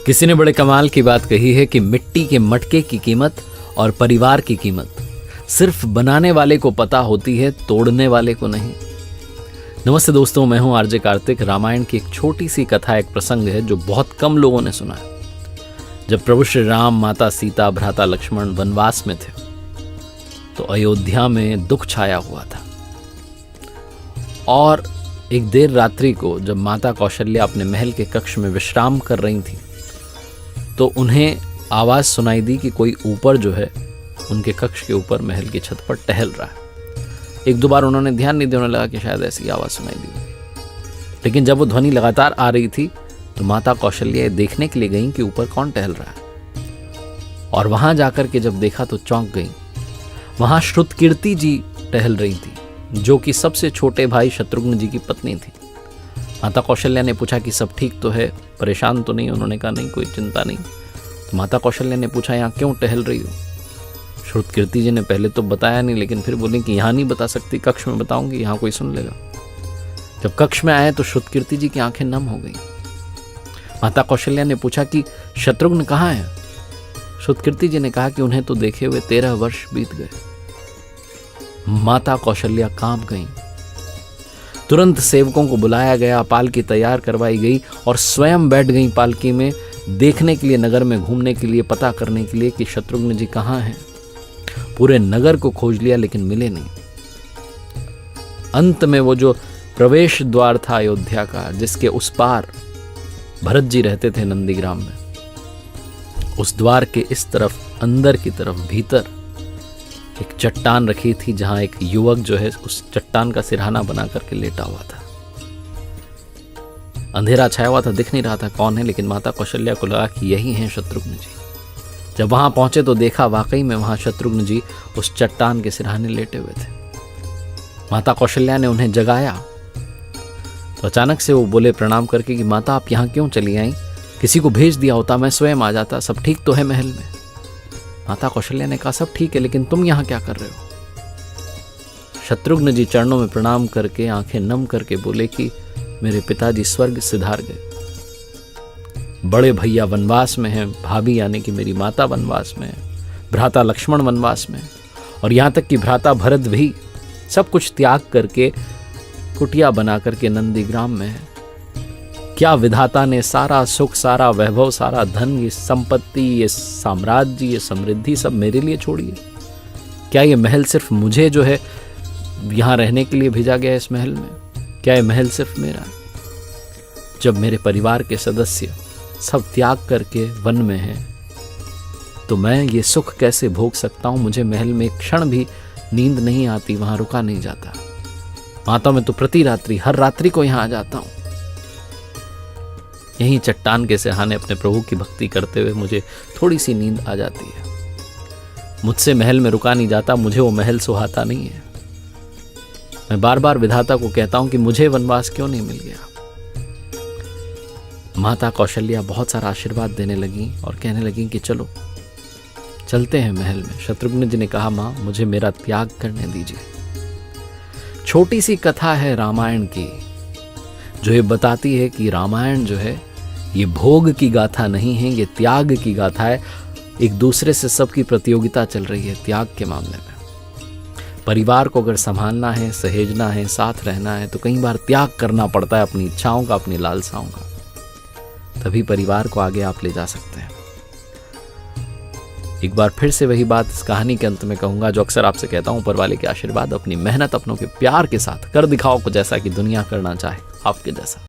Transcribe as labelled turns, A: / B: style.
A: किसी ने बड़े कमाल की बात कही है कि मिट्टी के मटके की कीमत और परिवार की कीमत सिर्फ बनाने वाले को पता होती है, तोड़ने वाले को नहीं। नमस्ते दोस्तों, मैं हूं आरजे कार्तिक। रामायण की एक छोटी सी कथा, एक प्रसंग है जो बहुत कम लोगों ने सुना है। जब प्रभु श्री राम, माता सीता, भ्राता लक्ष्मण वनवास में थे तो अयोध्या में दुख छाया हुआ था। और एक देर रात्रि को जब माता कौशल्या अपने महल के कक्ष में विश्राम कर रही थी तो उन्हें आवाज सुनाई दी कि कोई ऊपर जो है उनके कक्ष के ऊपर महल की छत पर टहल रहा है। एक दो बार उन्होंने ध्यान नहीं दिया, उन्हें लगा कि शायद ऐसी आवाज सुनाई दी, लेकिन जब वो ध्वनि लगातार आ रही थी तो माता कौशल्या देखने के लिए गईं कि ऊपर कौन टहल रहा है। और वहां जाकर के जब देखा तो चौंक गईं। वहां श्रुतकीर्ति जी टहल रही थी, जो कि सबसे छोटे भाई शत्रुघ्न जी की पत्नी थी। माता कौशल्या ने पूछा कि सब ठीक तो है, परेशान तो नहीं? उन्होंने कहा नहीं, कोई चिंता नहीं। तो माता कौशल्या ने पूछा यहाँ क्यों टहल रही हो? श्रुतकीर्ति जी ने पहले तो बताया नहीं, लेकिन फिर बोली कि यहाँ नहीं बता सकती, कक्ष में बताऊंगी, यहाँ कोई सुन लेगा। जब कक्ष में आए तो श्रुतकीर्ति जी की आंखें नम हो गई। माता कौशल्या ने पूछा कि शत्रुघ्न कहाँ है? श्रुतकीर्ति जी ने कहा कि उन्हें तो देखे हुए 13 वर्ष बीत गए। माता कौशल्या कांप गईं। तुरंत सेवकों को बुलाया गया, पालकी तैयार करवाई गई और स्वयं बैठ गई पालकी में, देखने के लिए, नगर में घूमने के लिए, पता करने के लिए कि शत्रुघ्न जी कहाँ हैं। पूरे नगर को खोज लिया लेकिन मिले नहीं। अंत में वो जो प्रवेश द्वार था अयोध्या का, जिसके उस पार भरत जी रहते थे नंदीग्राम में, उस द्वार के इस तरफ, अंदर की तरफ, भीतर एक चट्टान रखी थी, जहां एक युवक जो है उस चट्टान का सिरहाना बना करके लेटा हुआ था। अंधेरा छाया हुआ था, दिख नहीं रहा था कौन है, लेकिन माता कौशल्या को लगा कि यही हैं शत्रुघ्न जी। जब वहां पहुंचे तो देखा वाकई में वहां शत्रुघ्न जी उस चट्टान के सिरहाने लेटे हुए थे। माता कौशल्या ने उन्हें जगाया तो अचानक से वो बोले प्रणाम करके कि माता आप यहाँ क्यों चली आई? किसी को भेज दिया होता, मैं स्वयं आ जाता। सब ठीक तो है महल में? माता कौशल्या ने कहा सब ठीक है, लेकिन तुम यहाँ क्या कर रहे हो? शत्रुघ्न जी चरणों में प्रणाम करके आंखें नम करके बोले कि मेरे पिताजी स्वर्ग सिधार गए, बड़े भैया वनवास में हैं, भाभी यानी कि मेरी माता वनवास में है, भ्राता लक्ष्मण वनवास में, और यहाँ तक कि भ्राता भरत भी सब कुछ त्याग करके कुटिया बना करके नंदीग्राम में है। क्या विधाता ने सारा सुख, सारा वैभव, सारा धन, ये संपत्ति, ये साम्राज्य, ये समृद्धि सब मेरे लिए छोड़ी है? क्या ये महल सिर्फ मुझे जो है यहाँ रहने के लिए भेजा गया है? इस महल में क्या ये महल सिर्फ मेरा है? जब मेरे परिवार के सदस्य सब त्याग करके वन में हैं तो मैं ये सुख कैसे भोग सकता हूँ? मुझे महल में एक क्षण भी नींद नहीं आती, वहां रुका नहीं जाता। माता मैं तो प्रति रात्रि, हर रात्रि को यहाँ आ जाता हूँ। यहीं चट्टान के सिरहाने अपने प्रभु की भक्ति करते हुए मुझे थोड़ी सी नींद आ जाती है। मुझसे महल में रुका नहीं जाता, मुझे वो महल सुहाता नहीं है। मैं बार बार विधाता को कहता हूं कि मुझे वनवास क्यों नहीं मिल गया। माता कौशल्या बहुत सारा आशीर्वाद देने लगी और कहने लगी कि चलो चलते हैं महल में। शत्रुघ्न जी ने कहा मां मुझे मेरा त्याग करने दीजिए। छोटी सी कथा है रामायण की, जो ये बताती है कि रामायण जो है ये भोग की गाथा नहीं है, ये त्याग की गाथा है। एक दूसरे से सबकी प्रतियोगिता चल रही है त्याग के मामले में। परिवार को अगर संभालना है, सहेजना है, साथ रहना है, तो कई बार त्याग करना पड़ता है अपनी इच्छाओं का, अपनी लालसाओं का। तभी परिवार को आगे आप ले जा सकते हैं। एक बार फिर से वही बात इस कहानी के अंत में कहूंगा जो अक्सर आपसे कहता हूं, ऊपर वाले के आशीर्वाद, अपनी मेहनत, अपनों के प्यार के साथ कर दिखाओ कुछ ऐसा कि दुनिया करना चाहे आपके जैसा।